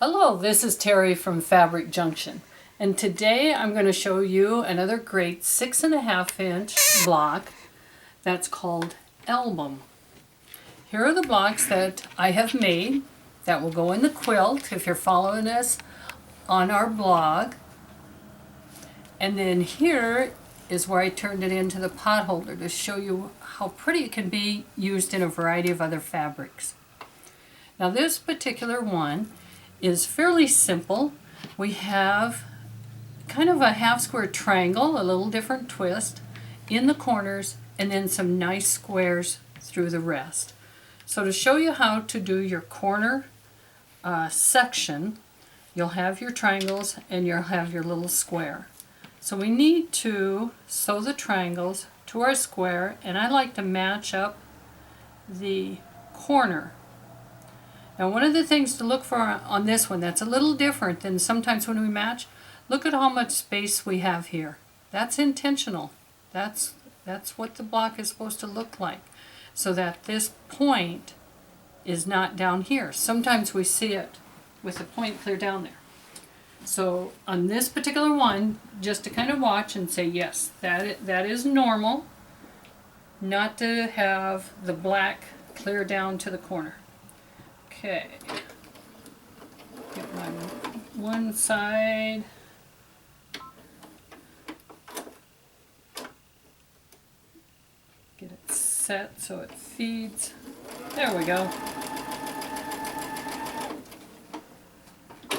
Hello, this is Terry from Fabric Junction, and today I'm going to show you another great 6.5-inch block that's called Album. Here are the blocks that I have made that will go in the quilt if you're following us on our blog. And then here is where I turned it into the potholder to show you how pretty it can be used in a variety of other fabrics. Now this particular one is fairly simple. We have kind of a half square triangle, a little different twist in the corners, and then some nice squares through the rest. So to show you how to do your corner section, you'll have your triangles and you'll have your little square. So we need to sew the triangles to our square, and I like to match up the corner. Now one of the things to look for on this one that's a little different than sometimes when we match, look at how much space we have here. That's intentional. That's what the block is supposed to look like, so that this point is not down here. Sometimes we see it with the point clear down there. So on this particular one, just to kind of watch and say, yes, that is normal, not to have the black clear down to the corner. Okay, get my one side. Get it set so it feeds. There we go. I'm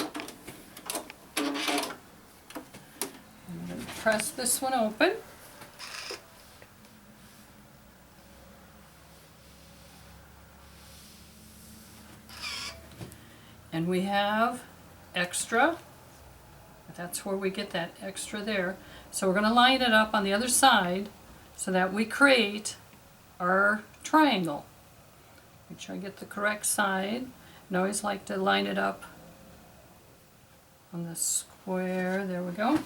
going to press this one open. And we have extra. That's where we get that extra there. So we're going to line it up on the other side so that we create our triangle. Make sure I get the correct side. And I always like to line it up on the square. There we go.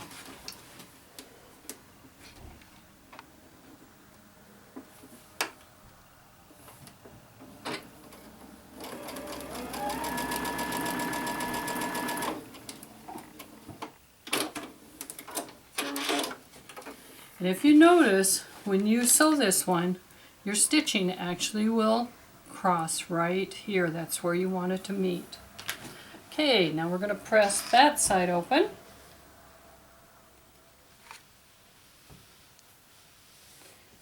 And if you notice, when you sew this one, your stitching actually will cross right here. That's where you want it to meet. Okay, now we're going to press that side open.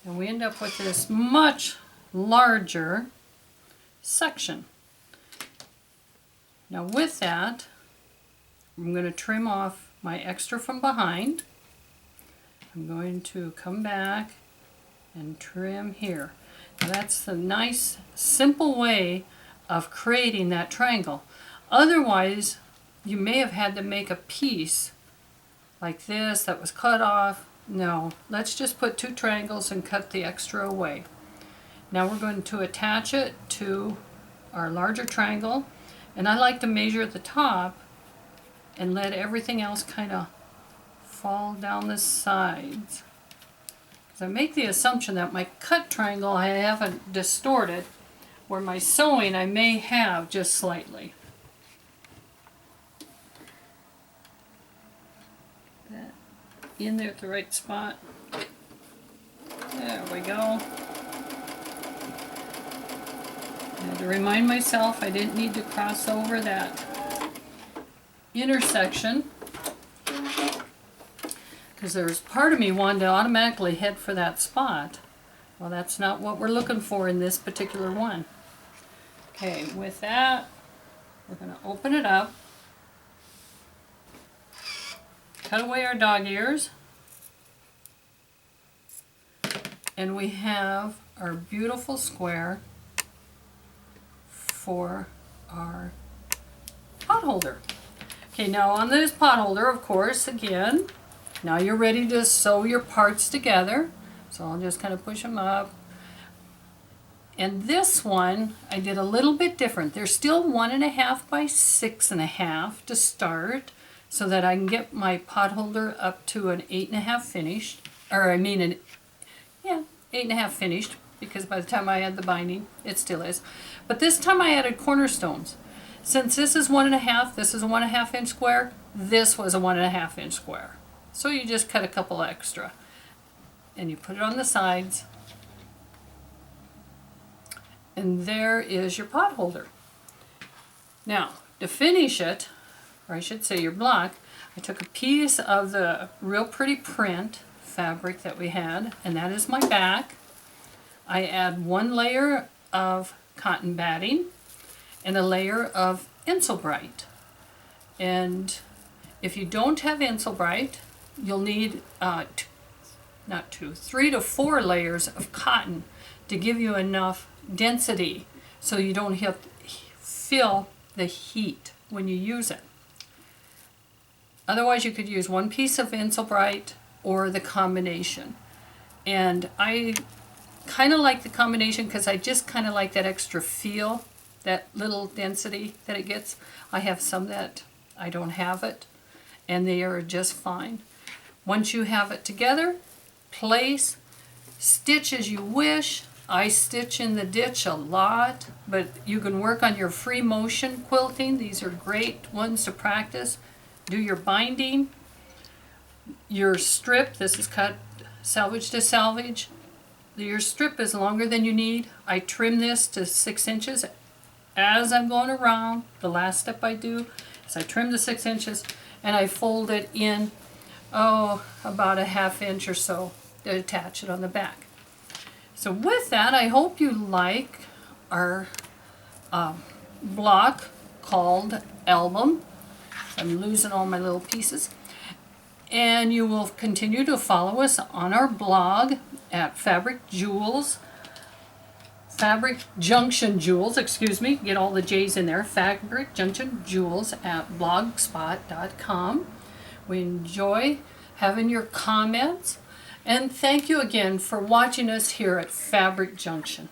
And we end up with this much larger section. Now with that, I'm going to trim off my extra from behind. I'm going to come back and trim here. Now that's the nice, simple way of creating that triangle. Otherwise, you may have had to make a piece like this that was cut off. No, let's just put two triangles and cut the extra away. Now we're going to attach it to our larger triangle, and I like to measure at the top and let everything else kind of fall down the sides. Because I make the assumption that my cut triangle I haven't distorted, where my sewing I may have just slightly. That in there at the right spot. There we go. I had to remind myself I didn't need to cross over that intersection, because there's part of me wanting to automatically head for that spot. Well, that's not what we're looking for in this particular one. Okay, with that, we're going to open it up, cut away our dog ears, and we have our beautiful square for our potholder. Okay, now on this potholder, of course, again, now you're ready to sew your parts together. So I'll just kind of push them up. And this one, I did a little bit different. They're still 1.5 by 6.5 to start, so that I can get my potholder up to an 8.5 finished. Or I mean, 8.5 finished, because by the time I had the binding, it still is. But this time I added cornerstones. Since this is 1.5, this is a 1.5 inch square, this was a 1.5 inch square. So you just cut a couple extra. And you put it on the sides. And there is your pot holder. Now, to finish it, or I should say your block, I took a piece of the real pretty print fabric that we had, and that is my back. I add 1 layer of cotton batting and a layer of Insulbrite. And if you don't have Insulbrite, you'll need 3 to 4 layers of cotton to give you enough density so you don't have to feel the heat when you use it. Otherwise, you could use 1 piece of Insulbrite or the combination. And I kind of like the combination because I just kind of like that extra feel, that little density that it gets. I have some that I don't have it, and they are just fine. Once you have it together, place, stitch as you wish. I stitch in the ditch a lot, but you can work on your free motion quilting. These are great ones to practice. Do your binding. Your strip, this is cut salvage to salvage. Your strip is longer than you need. I trim this to 6 inches as I'm going around. The last step I do is I trim to 6 inches and I fold it in, about a 1/2 inch or so to attach it on the back. So with that, I hope you like our block called Album. I'm losing all my little pieces. And you will continue to follow us on our blog at Fabric Junction Jewels, get all the J's in there, Fabric Junction Jewels at blogspot.com. We enjoy having your comments, and thank you again for watching us here at Fabric Junction.